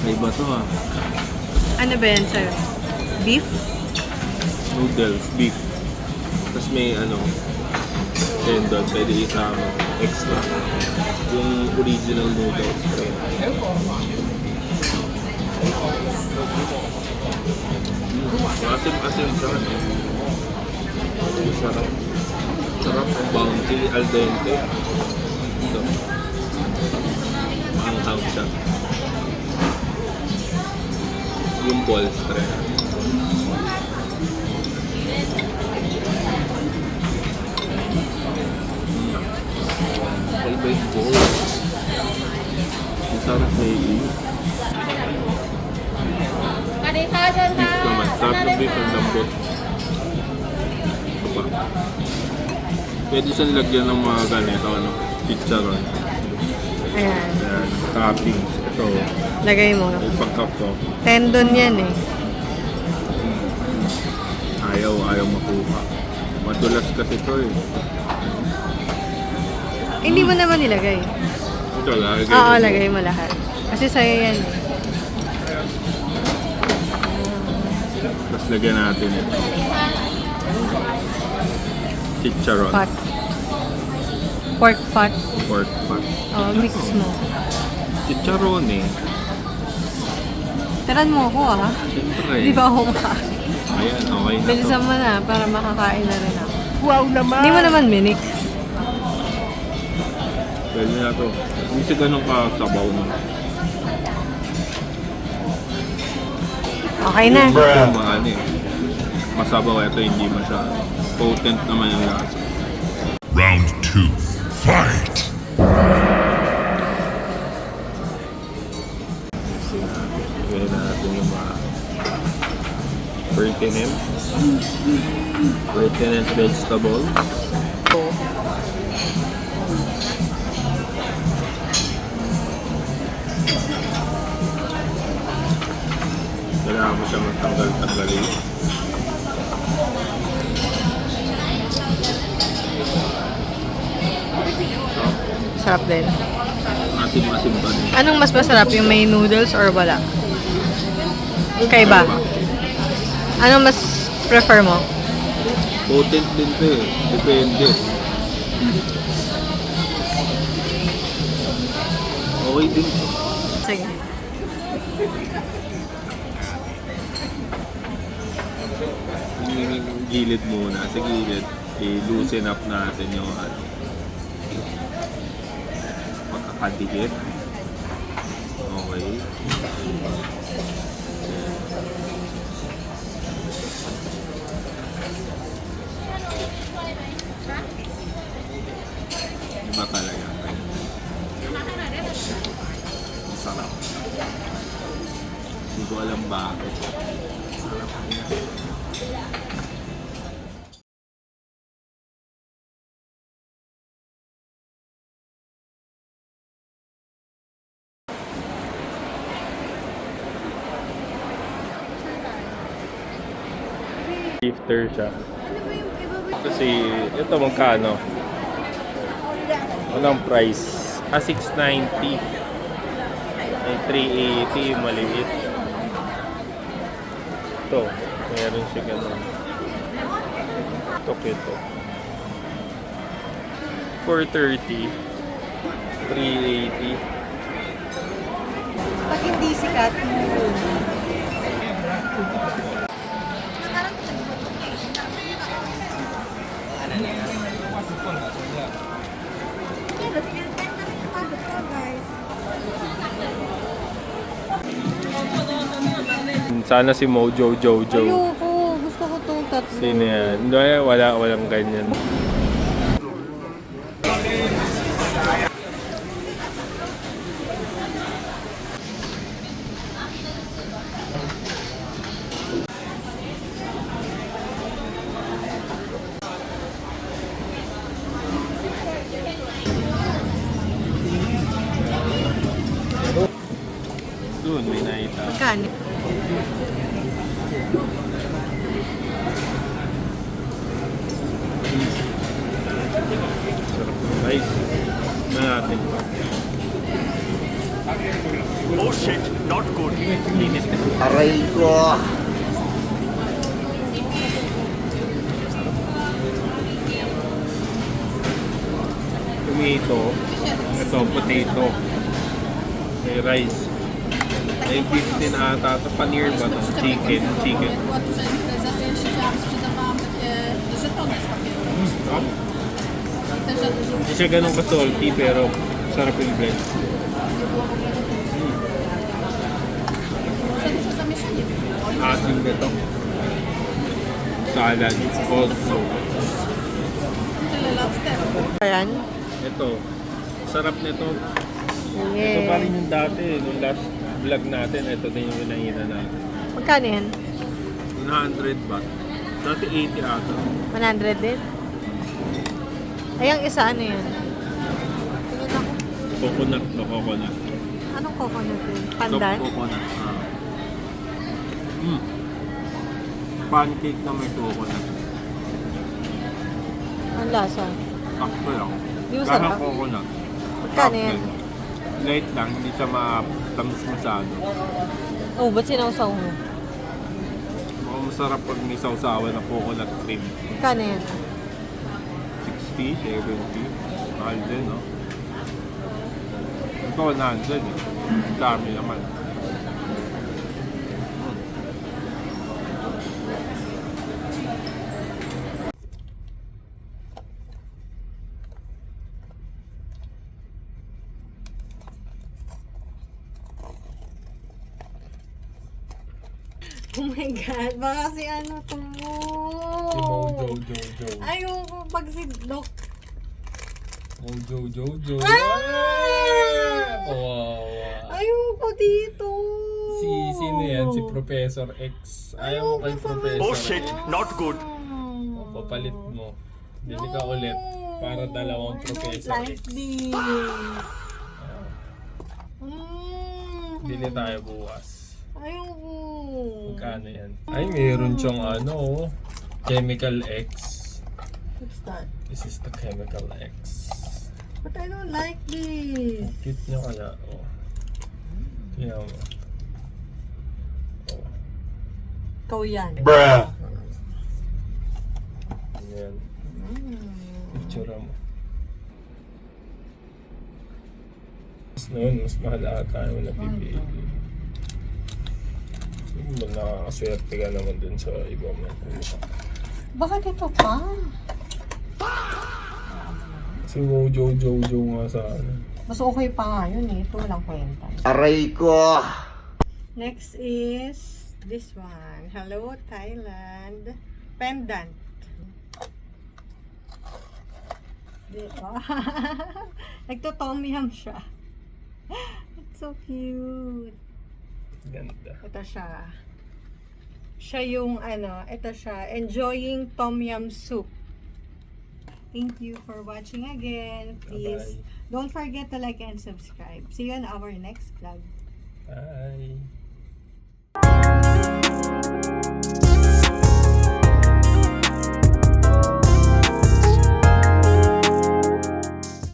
May iba to ah. Ano ba yan sa'yo? Beef? Noodles, beef. Tapos may tendon, pwede isama extra. Yung original noodles. Asim-asim siya. Sarap. Sarap ang bounty, al dente. Ito. Ang siya. Yung balls tre. Iba yung balls. Ang sarap na yung beef naman. Sarap ng beef ang lambot. Ito pa. Pwede siya nilagyan ng mga ganito, chicharon. Ayan. Ayan, toppings. Ito, Lagay mo. may pagkap ko. Tendon yan eh. Ayaw makuha. Madulas kasi ito eh. Hindi mo naman nilagay. Ito, lagay. Oo, lagay mo lahat. Kasi sa'yo yan eh. Tapos lagyan natin ito. Chicharon. Fat. Pork fat. Pork fat. Oo, mix mo. Chicharon eh. Taran mo ako ah. Siyempre. Di ba ako makain? Ayan, okay na to. Bilisan mo na para makakain na rin ako. Wow naman! Hindi mo naman minix. Pwede na to. Hindi siya ganun ka sabaw mo. Okay na. Yung mga masabaw ito, hindi masyado. Potent naman yung lasa. Round 2. Fight! Pwede na natin yung mga pertinent vegetables. Kailangan mo siya magtanggal-tanggalin. Sarap din. Asim-asim pa din. Anong mas masarap? Yung may noodles or wala? Kaiba? Anong mas prefer mo? Potent din to eh. Depende. Okay din to. Sige. Yung gilid muna. Sa gilid, i-loosen up natin yung pagkakadikit. Okay. Iba talaga. Sarap. Hindi ko alam bakit. Sarap. 50 siya. Kasi ito magkano? Walang price. 690. May 380 yung maliit. Ito, meron siya ganun. Ito. 430. 380. Pag hindi sikat, Sana si Mojo Jojo. Ayoko. Gusto ko tong tatlo. Sino yan? Hindi, walang ganyan. Doon, may nakita. Magkano? Sarap ng rice. Na natin. Oh shit, not good. Init na. Aray ko. Tomato. Ito, potato. May rice. May 15 ata. Ito, paneer ba ito? Chicken. Sarap. Hindi siya ganun ka-salty pero sarap yung blend. Asim nito. Salad also. Ayan. Ito. Sarap nito. Yeah. Ito pa rin yung dati. Nung last vlog natin, ito din yung inaina natin. Magkano yan? 100 baht. Dati 80 ata. 100 din? Ay, ang isa ano yan? Tingin ako. Coconut to, coconut. Anong coconut yun? Pandan? Soft coconut. Pancake na may coconut. Ang lasa? Sakto lang. Di mo Parang sarap? coconut. Magkano yan? Light lang, hindi siya matamis masyado. Oh, ba't sinausaw mo? Mukhang masarap pag may sausawan na coconut cream. Magkano yan? 60, 70. Mahal din, no? Ito 100 eh. Ang dami naman. Oh my God, baka si ano to mo. Jojo. Ayoko pag si Doc. Jojo. Ah! Wow. Ayoko dito. Sino yan? Si Professor X. Ayaw mo kay Professor Oh X. shit, not good. Papalit mo. Bili ka ulit. Para dalawang Professor Like X. this. Bili tayo bukas. Ayoko. Magkano yan? Ay, meron siyang ano, Chemical X. What's that? This is the Chemical X. But I don't like this. Cute niya kaya. Oh. Tingnan mo. Oh. Ikaw yan. Bruh. Yan. Picture mo. Mas noon, mas mahal ata yung napipili. Nakakaswerte ka naman dun sa ibang nakuha. Bakit ito pa? Kasi Mojo nga sa ano. Mas okay pa nga yun eh. Ito walang kwenta. Aray ko. Next is this one. Hello, Thailand. Pendant. Diba? Nagto-tom yum siya. It's so cute. Ganda. Ito siya. Siya yung ano, ito siya. Enjoying tom yum soup. Thank you for watching again. Please Bye-bye. don't forget to like and subscribe. See you on our next vlog. Bye.